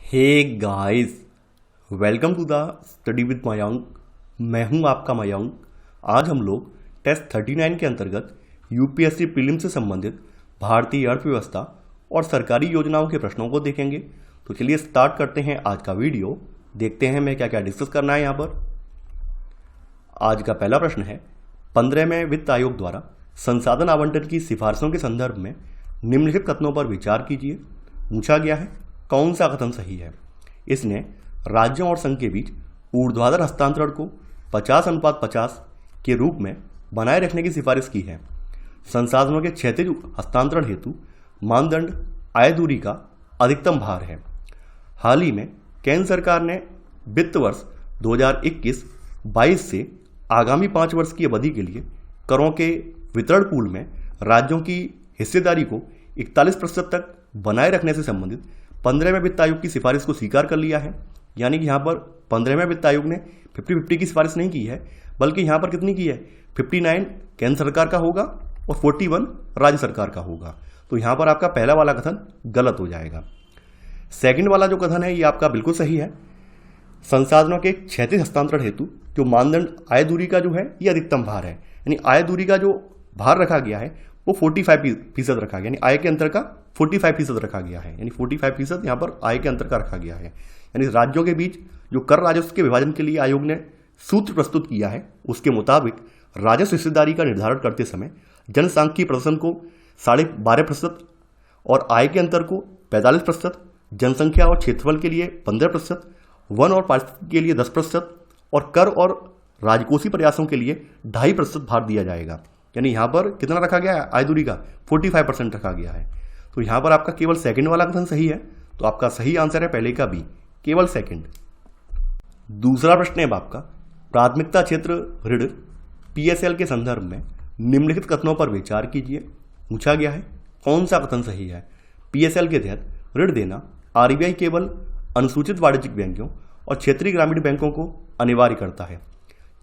Hey guys, welcome to the study with Mayank. मैं हूं आपका मयंक। आज हम लोग टेस्ट 39 के अंतर्गत यूपीएससी प्रीलिम्स से संबंधित भारतीय अर्थव्यवस्था और सरकारी योजनाओं के प्रश्नों को देखेंगे। तो चलिए स्टार्ट करते हैं आज का वीडियो। देखते हैं मैं क्या क्या डिस्कस करना है यहाँ पर। आज का पहला प्रश्न है, 15वें वित्त आयोग द्वारा संसाधन आवंटन की सिफारिशों के संदर्भ में निम्नलिखित कथनों पर विचार कीजिए। पूछा गया है कौन सा कथन सही है। इसने राज्यों और संघ के बीच ऊर्ध्वाधर हस्तांतरण को 50:50 के रूप में बनाए रखने की सिफारिश की है। संसाधनों के क्षैतिज हस्तांतरण हेतु मानदंड आय दूरी का अधिकतम भार है। हाल ही में केंद्र सरकार ने वित्त वर्ष 2021-22 से आगामी 5 वर्ष की अवधि के लिए करों के वितरण पूल में राज्यों की हिस्सेदारी को 41% तक बनाए रखने से संबंधित 15वें वित्त आयोग की सिफारिश को स्वीकार कर लिया है। यानी कि यहाँ पर 15वें वित्त आयोग ने 50-50 की सिफारिश नहीं की है, बल्कि यहाँ पर कितनी की है, 59 केंद्र सरकार का होगा और 41 राज्य सरकार का होगा। तो यहाँ पर आपका पहला वाला कथन गलत हो जाएगा। सेकंड वाला जो कथन है ये आपका बिल्कुल सही है। संसाधनों के क्षैतिज हस्तांतरण हेतु जो मानदंड आय दूरी का जो है ये अधिकतम भार है। यानी आय दूरी का जो भार रखा गया है वो 45% रखा गया, यानी आय के अंतर का 45% रखा गया है। यानी 45% यहाँ पर आय के अंतर का रखा गया है। यानी राज्यों के बीच जो कर राजस्व के विभाजन के लिए आयोग ने सूत्र प्रस्तुत किया है उसके मुताबिक राजस्व हिस्सेदारी का निर्धारण करते समय जनसांख्यिकी प्रदर्शन को 12.5% और आय के अंतर को 45%, जनसंख्या और क्षेत्रफल के लिए 15%, वन और पारिस्थितिकी के लिए 10% और कर और राजकोषीय प्रयासों के लिए 2.5% भार दिया जाएगा। यानी यहाँ पर कितना रखा गया है, आय दूरी का 45% रखा गया है। तो यहाँ पर आपका केवल सेकंड वाला कथन सही है। तो आपका सही आंसर है पहले का बी, केवल सेकंड। दूसरा प्रश्न है आपका, प्राथमिकता क्षेत्र ऋण पीएसएल के संदर्भ में निम्नलिखित कथनों पर विचार कीजिए। पूछा गया है कौन सा कथन सही है। पीएसएल के तहत ऋण देना आरबीआई केवल अनुसूचित वाणिज्यिक बैंकों और क्षेत्रीय ग्रामीण बैंकों को अनिवार्य करता है।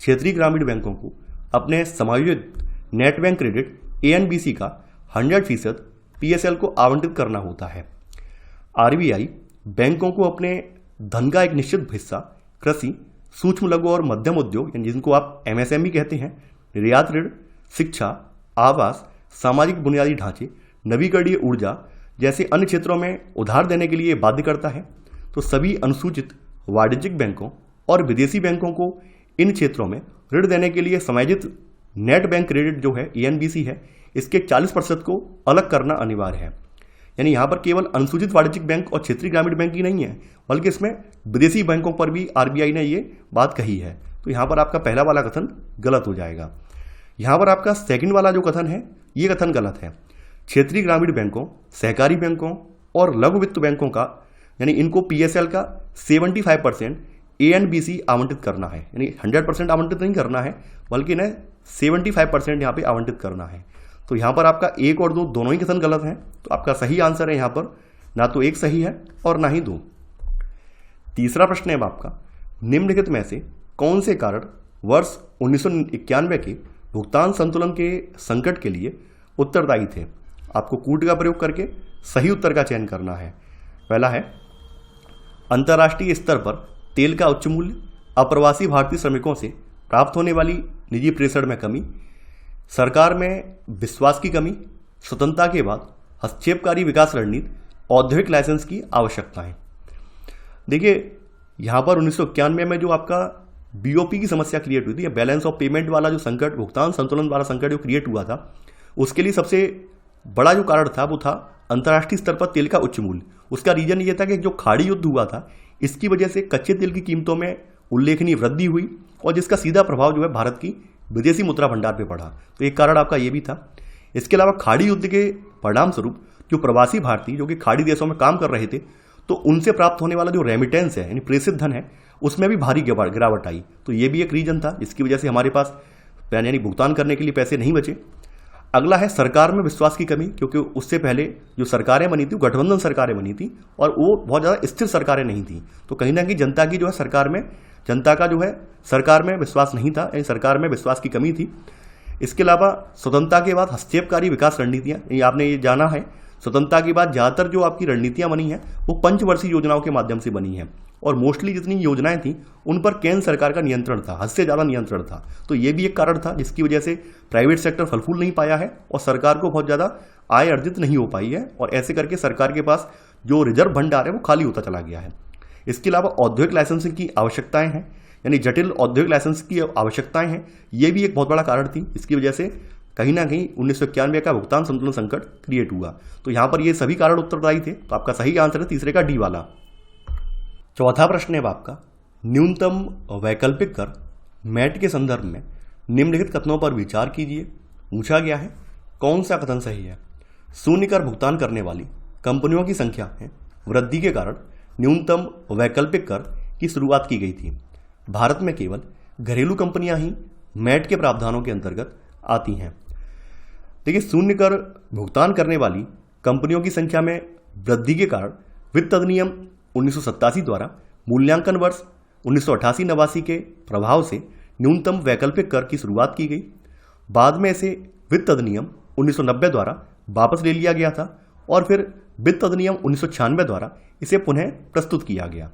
क्षेत्रीय ग्रामीण बैंकों को अपने समायोजित नेट बैंक क्रेडिट एएनबीसी का 100% पीएसएल को आवंटित करना होता है। आरबीआई बैंकों को अपने धन का एक निश्चित हिस्सा कृषि, सूक्ष्म लघु और मध्यम उद्योग, यानी जिनको आप एमएसएमई कहते हैं, निर्यात ऋण, शिक्षा, आवास, सामाजिक बुनियादी ढांचे, नवीकरणीय ऊर्जा जैसे अन्य क्षेत्रों में उधार देने के लिए बाध्य करता है। तो सभी अनुसूचित वाणिज्यिक बैंकों और विदेशी बैंकों को इन क्षेत्रों में ऋण देने के लिए समायोजित नेट बैंक क्रेडिट जो है एएनबीसी है, इसके 40% को अलग करना अनिवार्य है। यानी यहाँ पर केवल अनुसूचित वाणिज्यिक बैंक और क्षेत्रीय ग्रामीण बैंक ही नहीं है, बल्कि इसमें विदेशी बैंकों पर भी आरबीआई ने ये बात कही है। तो यहाँ पर आपका पहला वाला कथन गलत हो जाएगा। यहाँ पर आपका सेकंड वाला जो कथन है ये कथन गलत है। क्षेत्रीय ग्रामीण बैंकों, सहकारी बैंकों और लघु वित्त बैंकों का, यानी इनको पीएसएल का 75% एएनबीसी आवंटित करना है। यानी 100% आवंटित नहीं करना है, बल्कि इन्हें 75% यहाँ पे आवंटित करना है। तो यहाँ पर आपका 1 और 2 दोनों ही कथन गलत हैं। तो आपका सही आंसर है यहाँ पर ना तो 1 सही है और ना ही 2। तीसरा प्रश्न है आपका, निम्नलिखित में से कौन से कारण वर्ष 1991 के भुगतान संतुलन के संकट के लिए उत्तरदायी थे। आपको कूट का प्रयोग करके सही उत्तर का चयन करना है। पहला है अंतर्राष्ट्रीय स्तर पर तेल का उच्च मूल्य, अप्रवासी भारतीय श्रमिकों से प्राप्त होने वाली निजी प्रेषण में कमी, सरकार में विश्वास की कमी, स्वतंत्रता के बाद हस्तक्षेपकारी विकास रणनीति, औद्योगिक लाइसेंस की आवश्यकताएं। देखिए यहाँ पर 1991 में जो आपका बीओपी की समस्या क्रिएट हुई थी, बैलेंस ऑफ पेमेंट वाला जो संकट, भुगतान संतुलन वाला संकट जो क्रिएट हुआ था, उसके लिए सबसे बड़ा जो कारण था वो था अंतर्राष्ट्रीय स्तर पर तेल का उच्च मूल्य। उसका रीजन ये था कि जो खाड़ी युद्ध हुआ था इसकी वजह से कच्चे तेल की कीमतों में उल्लेखनीय वृद्धि हुई और जिसका सीधा प्रभाव जो है भारत की विदेशी मुद्रा भंडार पे पड़ा। तो एक कारण आपका ये भी था। इसके अलावा खाड़ी युद्ध के परिणाम स्वरूप जो प्रवासी भारतीय जो कि खाड़ी देशों में काम कर रहे थे, तो उनसे प्राप्त होने वाला जो रेमिटेंस है यानी प्रेषित धन है उसमें भी भारी गिरावट आई। तो ये भी एक रीजन था जिसकी वजह से हमारे पास यानी भुगतान करने के लिए पैसे नहीं बचे। अगला है सरकार में विश्वास की कमी, क्योंकि उससे पहले जो सरकारें बनी थी गठबंधन सरकारें बनी थी और वो बहुत ज़्यादा स्थिर सरकारें नहीं थी। तो कहीं ना कहीं जनता की जो है सरकार में, जनता का जो है सरकार में विश्वास नहीं था, यानी सरकार में विश्वास की कमी थी। इसके अलावा स्वतंत्रता के बाद हस्तक्षेपकारी विकास रणनीतियाँ, आपने ये जाना है स्वतंत्रता के बाद ज़्यादातर जो आपकी रणनीतियां बनी हैं वो पंचवर्षीय योजनाओं के माध्यम से बनी हैं, और मोस्टली जितनी योजनाएं थी उन पर केंद्र सरकार का नियंत्रण था, हद से ज़्यादा नियंत्रण था। तो ये भी एक कारण था जिसकी वजह से प्राइवेट सेक्टर फल फूल नहीं पाया है और सरकार को बहुत ज़्यादा आय अर्जित नहीं हो पाई है, और ऐसे करके सरकार के पास जो रिजर्व भंडार है वो खाली होता चला गया है। इसके अलावा औद्योगिक लाइसेंसिंग की आवश्यकताएं हैं, यानी जटिल औद्योगिक लाइसेंस की आवश्यकताएं हैं, ये भी एक बहुत बड़ा कारण थी। इसकी वजह से कहीं ना कहीं 1991 का भुगतान संतुलन संकट क्रिएट हुआ। तो यहां पर ये सभी कारण उत्तरदायी थे। तो आपका सही आंसर है तीसरे का डी वाला। चौथा प्रश्न है आपका, न्यूनतम वैकल्पिक कर मैट के संदर्भ में निम्नलिखित कथनों पर विचार कीजिए। पूछा गया है कौन सा कथन सही है। शून्य कर भुगतान करने वाली कंपनियों की संख्या में वृद्धि के कारण न्यूनतम वैकल्पिक कर की शुरुआत की गई थी। भारत में केवल घरेलू कंपनियां ही मैट के प्रावधानों के अंतर्गत आती हैं। देखिए, शून्य कर भुगतान करने वाली कंपनियों की संख्या में वृद्धि के कारण वित्त अधिनियम 1987 द्वारा मूल्यांकन वर्ष 1988-89 के प्रभाव से न्यूनतम वैकल्पिक कर की शुरुआत की गई। बाद में इसे वित्त अधिनियम 1990 द्वारा वापस ले लिया गया था और फिर वित्त अधिनियम 1996 द्वारा इसे पुनः प्रस्तुत किया गया।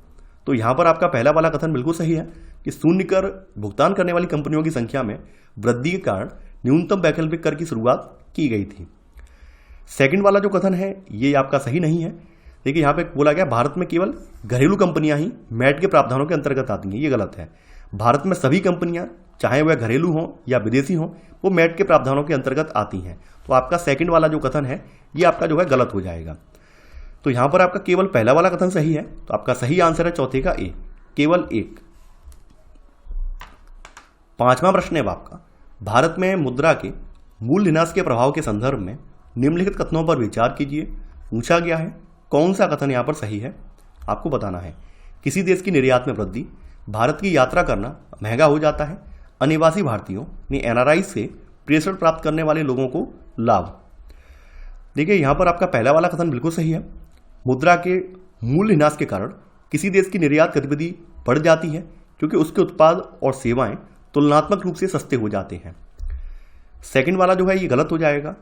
तो यहां पर आपका पहला वाला कथन बिल्कुल सही है कि शून्य कर भुगतान करने वाली कंपनियों की संख्या में वृद्धि के कारण न्यूनतम वैकल्पिक कर की शुरुआत की गई थी। सेकंड वाला जो कथन है ये आपका सही नहीं है। देखिए, यहां पे बोला गया भारत में केवल घरेलू कंपनियां ही मैट के प्रावधानों के अंतर्गत आती हैं, ये गलत है। भारत में सभी कंपनियां, चाहे वह घरेलू हों या विदेशी हों, वो मैट के प्रावधानों के अंतर्गत आती हैं। तो आपका सेकंड वाला जो कथन है ये आपका जो है गलत हो जाएगा। तो यहां पर आपका केवल पहला वाला कथन सही है। तो आपका सही आंसर है चौथे का ए, केवल एक। पांचवा प्रश्न है आपका, भारत में मुद्रा के मूल्यह्रास के प्रभाव के संदर्भ में निम्नलिखित कथनों पर विचार कीजिए। पूछा गया है कौन सा कथन यहां पर सही है, आपको बताना है। किसी देश की निर्यात में वृद्धि, भारत की यात्रा करना महंगा हो जाता है, अनिवासी भारतीयों ने एनआरआई से प्रेषण प्राप्त करने वाले लोगों को लाभ। देखिए, यहां पर आपका पहला वाला कथन बिल्कुल सही है। मुद्रा के मूल्यह्रास के कारण किसी देश की निर्यात गतिविधि बढ़ जाती है क्योंकि उसके उत्पाद और सेवाएं तुलनात्मक रूप से सस्ते हो जाते हैं। सेकंड वाला जो है ये गलत हो जाएगा,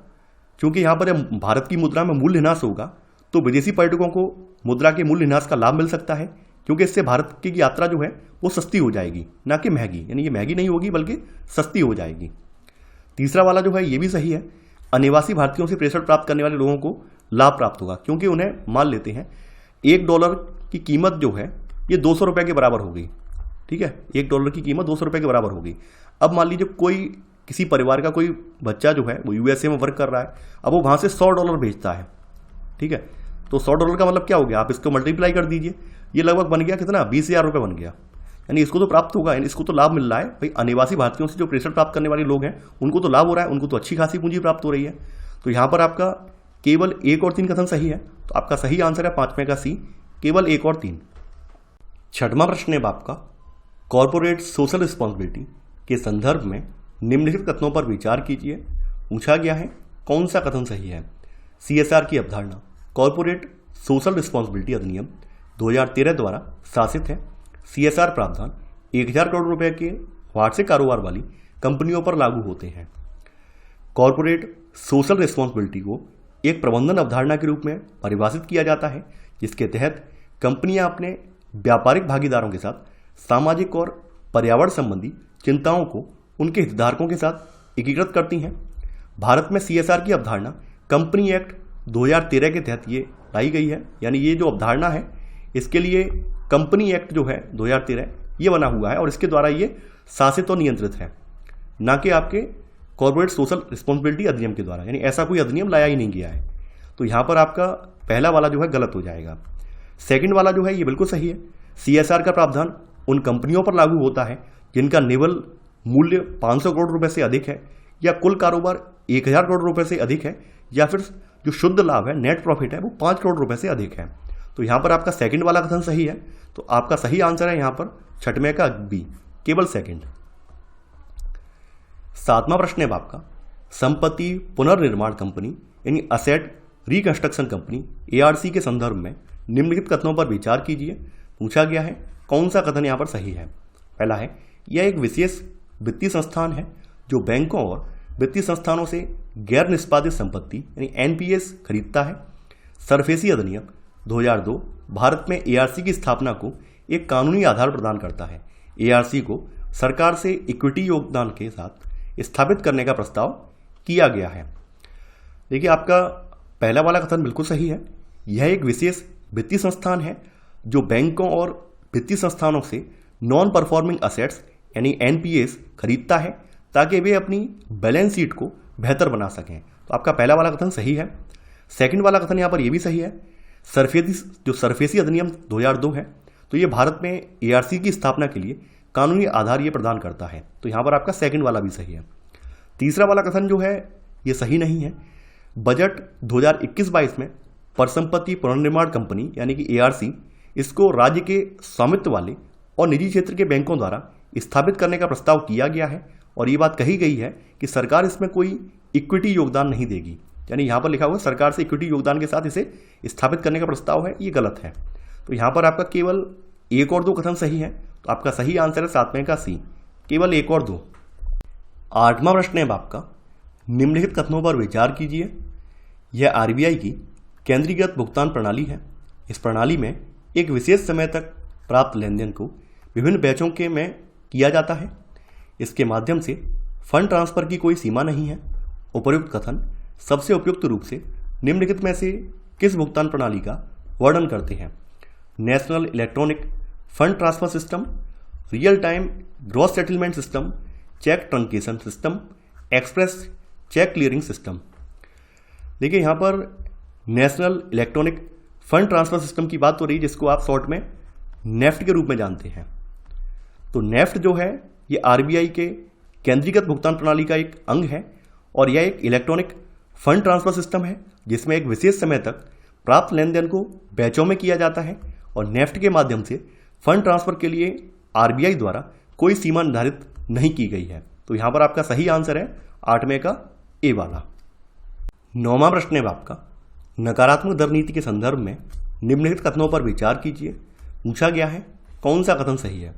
क्योंकि यहां पर भारत की मुद्रा में मूल्यह्रास होगा तो विदेशी पर्यटकों को मुद्रा के मूल्यह्रास का लाभ मिल सकता है, क्योंकि इससे भारत की यात्रा जो है वो सस्ती हो जाएगी, ना कि महंगी। यानी ये महंगी नहीं होगी बल्कि सस्ती हो जाएगी। तीसरा वाला जो है ये भी सही है, अनिवासी भारतीयों से प्रेषण प्राप्त करने वाले लोगों को लाभ प्राप्त होगा, क्योंकि उन्हें मान लेते हैं $1 की कीमत जो है ये 200 रुपये के बराबर हो गई। ठीक है, $1 की कीमत 200 रुपये के बराबर होगी। अब मान लीजिए कोई किसी परिवार का कोई बच्चा जो है वो यूएसए में वर्क कर रहा है, अब वो वहां से $100 भेजता है। ठीक है, तो $100 का मतलब क्या हो गया, आप इसको मल्टीप्लाई कर दीजिए, ये लगभग बन गया कितना, 20,000 रुपये बन गया। यानी इसको तो प्राप्त होगा, यानी इसको तो लाभ मिल रहा है भाई। अनिवासी भारतीयों से जो प्रेषण प्राप्त करने वाले लोग हैं उनको तो लाभ हो रहा है, उनको तो अच्छी खासी पूंजी प्राप्त हो रही है। तो यहां पर आपका केवल 1 और 3 कथन सही है। तो आपका सही आंसर है पांचवें का सी, केवल 1 और 3। छठवां प्रश्न है आपका, कॉर्पोरेट सोशल रिस्पॉन्सिबिलिटी के संदर्भ में निम्नलिखित कथनों पर विचार कीजिए। पूछा गया है कौन सा कथन सही है। सीएसआर की अवधारणा कॉर्पोरेट सोशल रिस्पॉन्सिबिलिटी अधिनियम 2013 द्वारा शासित है। सीएसआर प्रावधान 1000 करोड़ रुपए के वार्षिक कारोबार वाली कंपनियों पर लागू होते हैं। कॉर्पोरेट सोशल रिस्पॉन्सिबिलिटी को एक प्रबंधन अवधारणा के रूप में परिभाषित किया जाता है, जिसके तहत कंपनियां अपने व्यापारिक भागीदारों के साथ सामाजिक और पर्यावरण संबंधी चिंताओं को उनके हितधारकों के साथ एकीकृत करती हैं। भारत में सीएसआर की अवधारणा कंपनी एक्ट 2013 के तहत ये लाई गई है। यानी ये जो अवधारणा है इसके लिए कंपनी एक्ट जो है 2013 ये बना हुआ है और इसके द्वारा ये शासित और नियंत्रित है, ना कि आपके कॉर्पोरेट सोशल रिस्पॉन्सिबिलिटी अधिनियम के द्वारा। यानी ऐसा कोई अधिनियम लाया ही नहीं गया है। तो यहाँ पर आपका पहला वाला जो है गलत हो जाएगा। सेकंड वाला जो है ये बिल्कुल सही है। सीएसआर का प्रावधान उन कंपनियों पर लागू होता है जिनका निवल मूल्य 500 करोड़ रुपए से अधिक है, या कुल कारोबार 1000 करोड़ रुपए से अधिक है, या फिर जो शुद्ध लाभ है, नेट प्रॉफिट है, वो 5 करोड़ रुपए से अधिक है। तो यहां पर आपका सेकंड वाला कथन सही है। तो आपका सही आंसर है यहां पर छठवें का बी, केवल सेकंड। सातवां प्रश्न है आपका, संपत्ति पुनर्निर्माण कंपनी यानी असेट रिकंस्ट्रक्शन कंपनी एआरसी के संदर्भ में निम्नलिखित कथनों पर विचार कीजिए। पूछा गया है कौन सा कथन यहां पर सही है। पहला है, यह एक विशेष वित्तीय संस्थान है जो बैंकों और वित्तीय संस्थानों से गैर निष्पादित संपत्ति यानी एनपीएस खरीदता है सरफेसी अधिनियम 2002 भारत में एआरसी की स्थापना को एक कानूनी आधार प्रदान करता है। एआरसी को सरकार से इक्विटी योगदान के साथ स्थापित करने का प्रस्ताव किया गया है। देखिए, आपका पहला वाला कथन बिल्कुल सही है। यह एक विशेष वित्तीय संस्थान है जो बैंकों और वित्तीय संस्थानों से नॉन परफॉर्मिंग असेट्स यानी एनपीएस खरीदता है ताकि वे अपनी बैलेंस शीट को बेहतर बना सकें। तो आपका पहला वाला कथन सही है। सेकंड वाला कथन यहाँ पर यह भी सही है। सरफेसी अधिनियम 2002 है, तो ये भारत में एआरसी की स्थापना के लिए कानूनी आधार ये प्रदान करता है। तो यहाँ पर आपका सेकंड वाला भी सही है। तीसरा वाला कथन जो है ये सही नहीं है। बजट 2021-22 में परिसंपत्ति पुनर्निर्माण कंपनी यानी कि एआरसी, इसको राज्य के स्वामित्व वाले और निजी क्षेत्र के बैंकों द्वारा स्थापित करने का प्रस्ताव किया गया है और ये बात कही गई है कि सरकार इसमें कोई इक्विटी योगदान नहीं देगी। यानी यहाँ पर लिखा हुआ सरकार से इक्विटी योगदान के साथ इसे स्थापित करने का प्रस्ताव है, ये गलत है। तो यहाँ पर आपका केवल 1 और 2 कथन सही है। तो आपका सही आंसर है 7वें का सी, केवल 1 और 2। 8वां प्रश्न है आपका, निम्नलिखित कथनों पर विचार कीजिए। यह आरबीआई की केंद्रीकृत भुगतान प्रणाली है। इस प्रणाली में एक विशेष समय तक प्राप्त लेन देन को विभिन्न बैचों के में किया जाता है। इसके माध्यम से फंड ट्रांसफर की कोई सीमा नहीं है। उपर्युक्त कथन सबसे उपयुक्त रूप से निम्नलिखित में से किस भुगतान प्रणाली का वर्णन करते हैं? National electronic fund transfer system, real time gross settlement system, cheque truncation system, express cheque clearing system. देखिए, यहाँ पर national electronic fund transfer system की बात हो रही है, जिसको आप शॉर्ट में नेफ्ट के रूप में जानते हैं। तो नेफ्ट जो है ये आरबीआई के केंद्रीकृत भुगतान प्रणाली का एक अंग है और यह एक इलेक्ट्रॉनिक फंड ट्रांसफर सिस्टम है जिसमें एक विशेष समय तक प्राप्त लेन देन को बैचों में किया जाता है और नेफ्ट के माध्यम से फंड ट्रांसफर के लिए आरबीआई द्वारा कोई सीमा निर्धारित नहीं की गई है। तो यहां पर आपका सही आंसर है 8वें का ए वाला। 9वां प्रश्न है आपका, नकारात्मक दर नीति के संदर्भ में निम्नलिखित कथनों पर विचार कीजिए। पूछा गया है कौन सा कथन सही है?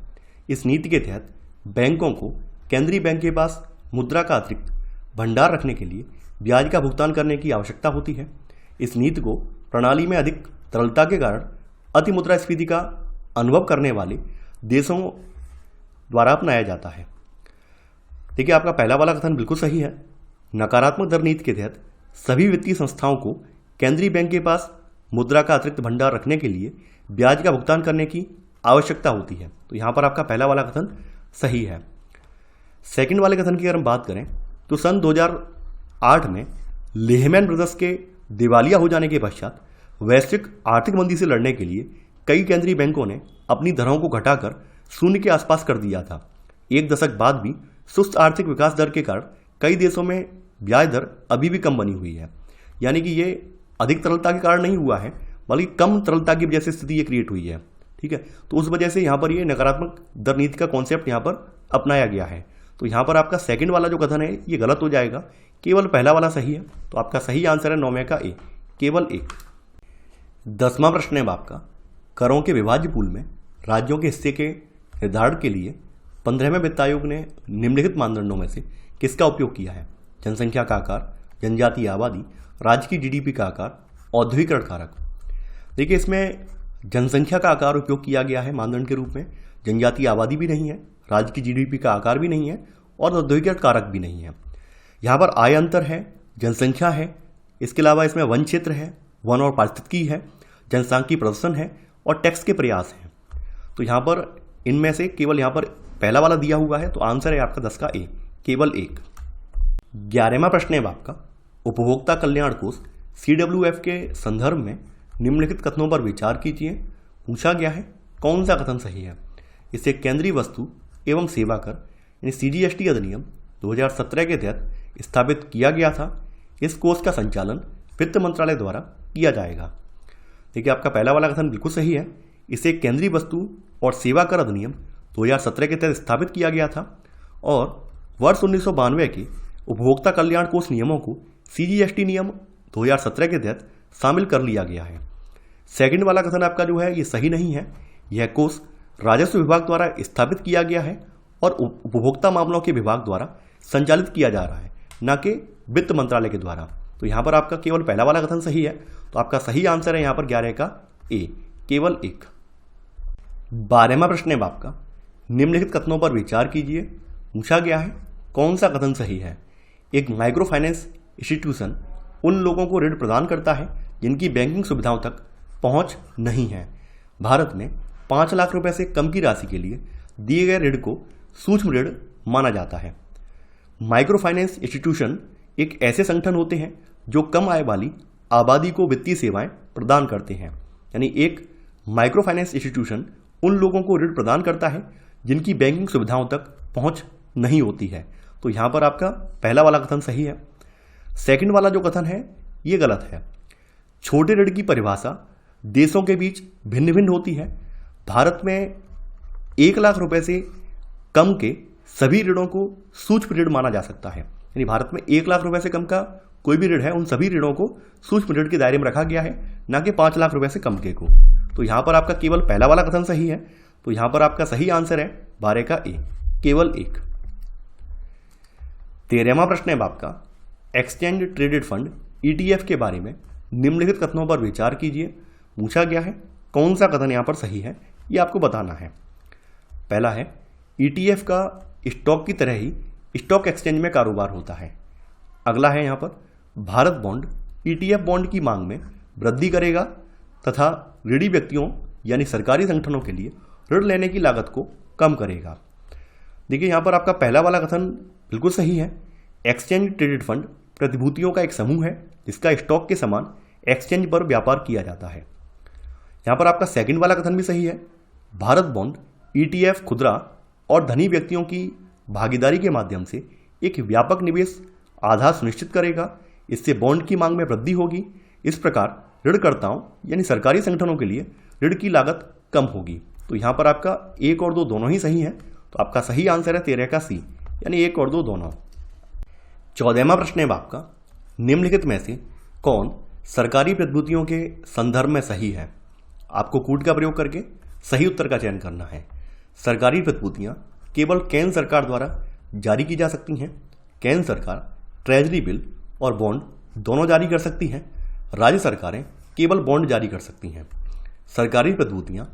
इस नीति के तहत बैंकों को केंद्रीय बैंक के पास मुद्रा का अतिरिक्त भंडार रखने के लिए ब्याज का भुगतान करने की आवश्यकता होती है। इस नीति को प्रणाली में अधिक तरलता के कारण अति मुद्रास्फीति का अनुभव करने वाले देशों द्वारा अपनाया जाता है। देखिए, आपका पहला वाला कथन बिल्कुल सही है। नकारात्मक दर नीति के तहत सभी वित्तीय संस्थाओं को केंद्रीय बैंक के पास मुद्रा का अतिरिक्त भंडार रखने के लिए ब्याज का भुगतान करने की आवश्यकता होती है। तो यहाँ पर आपका पहला वाला कथन सही है। सेकंड वाले कथन की अगर हम बात करें तो सन 2008 में लेहमैन ब्रदर्स के दिवालिया हो जाने के पश्चात वैश्विक आर्थिक मंदी से लड़ने के लिए कई केंद्रीय बैंकों ने अपनी दरों को घटाकर शून्य के आसपास कर दिया था। एक दशक बाद भी सुस्त आर्थिक विकास दर के कारण कई देशों में ब्याज दर अभी भी कम बनी हुई है। यानी कि ये अधिक तरलता के कारण नहीं हुआ है, बल्कि कम तरलता की वजह से स्थिति ये क्रिएट हुई है। ठीक है, तो उस वजह से यहाँ पर ये नकारात्मक दर नीति का कॉन्सेप्ट यहाँ पर अपनाया गया है। तो यहाँ पर आपका सेकंड वाला जो कथन है ये गलत हो जाएगा, केवल पहला वाला सही है। तो आपका सही आंसर है 9वें का ए, केवल 1। 10वां प्रश्न है आपका, करों के विभाज्य पूल में राज्यों के हिस्से के निर्धारण के लिए 15वें वित्त आयोग ने निम्नलिखित मानदंडों में से किसका उपयोग किया है? जनसंख्या का आकार, जनजातीय आबादी, राज्य की जीडीपी का आकार, औद्योगिकरण कारक। देखिए, इसमें जनसंख्या का आकार उपयोग किया गया है मानदंड के रूप में। जनजातीय आबादी भी नहीं है, राज्य की जीडीपी का आकार भी नहीं है और औद्योगिकरण कारक भी नहीं है। यहाँ पर आय अंतर है, जनसंख्या है, इसके अलावा इसमें वन क्षेत्र है, वन और पारिस्थितिकी है, जनसांख्यिकी प्रदर्शन है और टैक्स के प्रयास हैं। तो यहाँ पर इनमें से केवल यहाँ पर पहला वाला दिया हुआ है, तो आंसर है आपका 10 का ए, केवल 1। 11वां प्रश्न है आपका, उपभोक्ता कल्याण कोष CWF के संदर्भ में निम्नलिखित कथनों पर विचार कीजिए। पूछा गया है कौन सा कथन सही है? इसे केंद्रीय वस्तु एवं सेवा कर यानी CGST अधिनियम 2017 के तहत स्थापित किया गया था। इस कोष का संचालन वित्त मंत्रालय द्वारा किया जाएगा। देखिए, आपका पहला वाला कथन बिल्कुल सही है। इसे केंद्रीय वस्तु और सेवा कर अधिनियम 2017 के तहत स्थापित किया गया था और वर्ष 1992 के उपभोक्ता कल्याण कोष नियमों को CGST नियम 2017 के तहत शामिल कर लिया गया है। सेकंड वाला कथन आपका जो है ये सही नहीं है। यह कोष राजस्व विभाग द्वारा स्थापित किया गया है और उपभोक्ता मामलों के विभाग द्वारा संचालित किया जा रहा है, न कि वित्त मंत्रालय के द्वारा। तो यहाँ पर आपका केवल पहला वाला कथन सही है, तो आपका सही आंसर है यहाँ पर 11 का ए, केवल एक। 12वां प्रश्न है आपका, निम्नलिखित कथनों पर विचार कीजिए। पूछा गया है कौन सा कथन सही है। एक माइक्रो फाइनेंस इंस्टीट्यूशन उन लोगों को ऋण प्रदान करता है जिनकी बैंकिंग सुविधाओं तक पहुंच नहीं है। भारत में 5 लाख रुपए से कम की राशि के लिए दिए गए ऋण को सूक्ष्म ऋण माना जाता है। माइक्रो फाइनेंस इंस्टीट्यूशन एक ऐसे संगठन होते हैं जो कम आय वाली आबादी को वित्तीय सेवाएं प्रदान करते हैं। यानी एक माइक्रो फाइनेंस इंस्टीट्यूशन उन लोगों को ऋण प्रदान करता है जिनकी बैंकिंग सुविधाओं तक पहुंच नहीं होती है। तो यहां पर आपका पहला वाला कथन सही है। सेकंड वाला जो कथन है ये गलत है। छोटे ऋण की परिभाषा देशों के बीच भिन्न भिन्न होती है। भारत में 1 लाख रुपए से कम के सभी ऋणों को सूक्ष्म ऋण माना जा सकता है। यानी भारत में 1 लाख रुपए से कम का कोई भी ऋण है उन सभी ऋणों को सूक्ष्म ऋण के दायरे में रखा गया है, ना कि 5 लाख रुपए से कम के को। तो यहां पर आपका केवल पहला वाला कथन सही है, तो यहां पर आपका सही आंसर है 12 का ए, केवल एक। 13वां प्रश्न है आपका, एक्सचेंज ट्रेडेड फंड ETF के बारे में निम्नलिखित कथनों पर विचार कीजिए। पूछा गया है कौन सा कथन यहां पर सही है, ये आपको बताना है। पहला है ETF का स्टॉक की तरह ही स्टॉक एक्सचेंज में कारोबार होता है। अगला है यहां पर भारत बॉन्ड ETF बॉन्ड की मांग में वृद्धि करेगा तथा ऋणी व्यक्तियों यानी सरकारी संगठनों के लिए ऋण लेने की लागत को कम करेगा। देखिए यहां पर आपका पहला वाला कथन बिल्कुल सही है। एक्सचेंज ट्रेडेड फंड प्रतिभूतियों का एक समूह है जिसका स्टॉक के समान एक्सचेंज पर व्यापार किया जाता है। यहां पर आपका सेकंड वाला कथन भी सही है। भारत बॉन्ड ETF खुदरा और धनी व्यक्तियों की भागीदारी के माध्यम से एक व्यापक निवेश आधार सुनिश्चित करेगा। इससे बॉन्ड की मांग में वृद्धि होगी। इस प्रकार ऋणकर्ताओं यानी सरकारी संगठनों के लिए ऋण की लागत कम होगी। तो यहां पर आपका 1 और 2 दोनों ही सही है, तो आपका सही आंसर है 13 का सी, यानी 1 और 2 दोनों। 14वां प्रश्न है आपका, निम्नलिखित में से कौन सरकारी प्रतिभूतियों के संदर्भ में सही है। आपको कूट का प्रयोग करके सही उत्तर का चयन करना है। सरकारी प्रतिभूतियां केवल केंद्र सरकार द्वारा जारी की जा सकती हैं। केंद्र सरकार ट्रेजरी बिल और बॉन्ड दोनों जारी कर सकती हैं। राज्य सरकारें केवल बॉन्ड जारी कर सकती हैं। सरकारी प्रतिभूतियां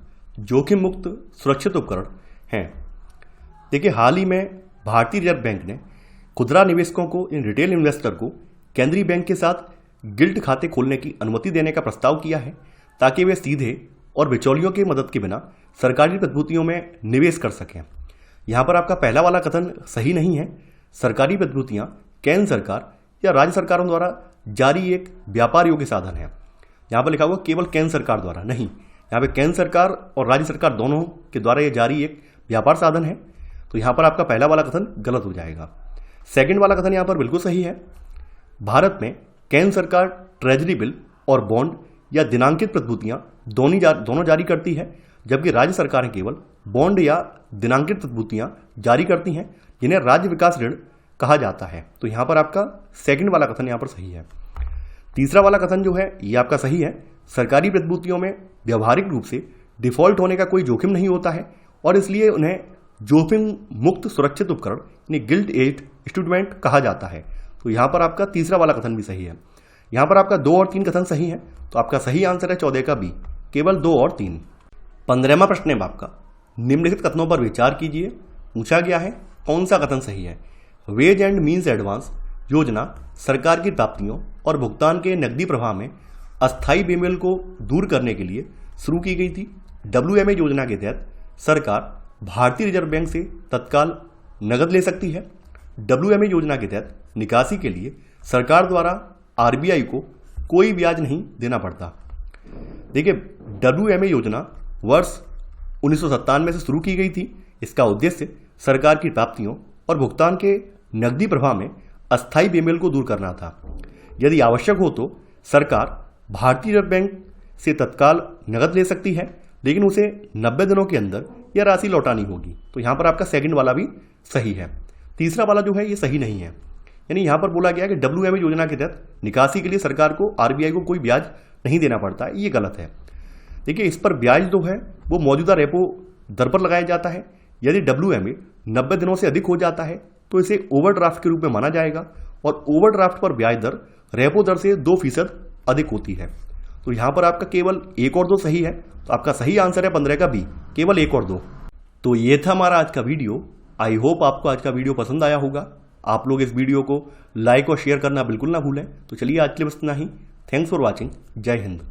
जोखिम मुक्त सुरक्षित उपकरण हैं। देखिए हाल ही में भारतीय रिजर्व बैंक ने खुदरा निवेशकों को इन रिटेल इन्वेस्टर को केंद्रीय बैंक के साथ गिल्ट खाते खोलने की अनुमति देने का प्रस्ताव किया है ताकि वे सीधे और बिचौलियों की मदद के बिना सरकारी प्रतिभूतियों में निवेश कर सकें। यहाँ पर आपका पहला वाला कथन सही नहीं है। सरकारी प्रतिभूतियाँ केंद्र सरकार या राज्य सरकारों द्वारा जारी एक व्यापार योग्य साधन है। यहाँ पर लिखा हुआ केवल केंद्र सरकार द्वारा नहीं, यहाँ पे केंद्र सरकार और राज्य सरकार दोनों के द्वारा ये जारी एक व्यापार साधन है। तो यहाँ पर आपका पहला वाला कथन गलत हो जाएगा। सेकंड वाला कथन यहाँ पर बिल्कुल सही है। भारत में केंद्र सरकार ट्रेजरी बिल और बॉन्ड या दिनांकित प्रतिभूतियां दोनों जारी करती है, जबकि राज्य सरकारें केवल बॉन्ड या दिनांकित प्रतिभूतियां जारी करती हैं जिन्हें राज्य विकास ऋण कहा जाता है। तो यहाँ पर आपका सेकंड वाला कथन यहाँ पर सही है। तीसरा वाला कथन जो है ये आपका सही है। सरकारी प्रतिभूतियों में व्यवहारिक रूप से डिफॉल्ट होने का कोई जोखिम नहीं होता है और इसलिए उन्हें जोखिम मुक्त सुरक्षित उपकरण यानी गिल्ट एज इंस्ट्रूमेंट कहा जाता है। तो यहाँ पर आपका तीसरा वाला कथन भी सही है। यहाँ पर आपका 2 और 3 कथन सही है, तो आपका सही आंसर है 14 का बी, केवल 2 और 3। 15वां प्रश्न है आपका, निम्नलिखित कथनों पर विचार कीजिए। पूछा गया है कौन सा कथन सही है। वेज एंड मीन्स एडवांस योजना सरकार की प्राप्तियों और भुगतान के नकदी प्रवाह में अस्थायी बेमेल को दूर करने के लिए शुरू की गई थी। WMA योजना के तहत सरकार भारतीय रिजर्व बैंक से तत्काल नकद ले सकती है। WMA योजना के तहत निकासी के लिए सरकार द्वारा RBI को कोई ब्याज नहीं देना पड़ता। देखिए WMA योजना वर्ष 1997 से शुरू की गई थी। इसका उद्देश्य सरकार की प्राप्तियों और भुगतान के नकदी प्रवाह में अस्थायी बेमेल को दूर करना था। यदि आवश्यक हो तो सरकार भारतीय रिजर्व बैंक से तत्काल नकद ले सकती है, लेकिन उसे 90 दिनों के अंदर यह राशि लौटानी होगी। तो यहाँ पर आपका सेकंड वाला भी सही है। तीसरा वाला जो है ये सही नहीं है। यानी यहाँ पर बोला गया कि WMA योजना के तहत निकासी के लिए सरकार को RBI को कोई ब्याज नहीं देना पड़ता है, ये गलत है। देखिए इस पर ब्याज जो है वो मौजूदा रेपो दर पर लगाया जाता है। यदि WMA 90 दिनों से अधिक हो जाता है तो इसे ओवरड्राफ्ट के रूप में माना जाएगा और ओवरड्राफ्ट पर ब्याज दर रेपो दर से 2% अधिक होती है। तो यहाँ पर आपका केवल 1 और 2 सही है, तो आपका सही आंसर है 15 का बी, केवल 1 और 2। तो ये था हमारा आज का वीडियो। आई होप आपको आज का वीडियो पसंद आया होगा। आप लोग इस वीडियो को लाइक और शेयर करना बिल्कुल ना भूलें। तो चलिए आज के लिए बस इतना ही। Thanks for watching. जय हिंद।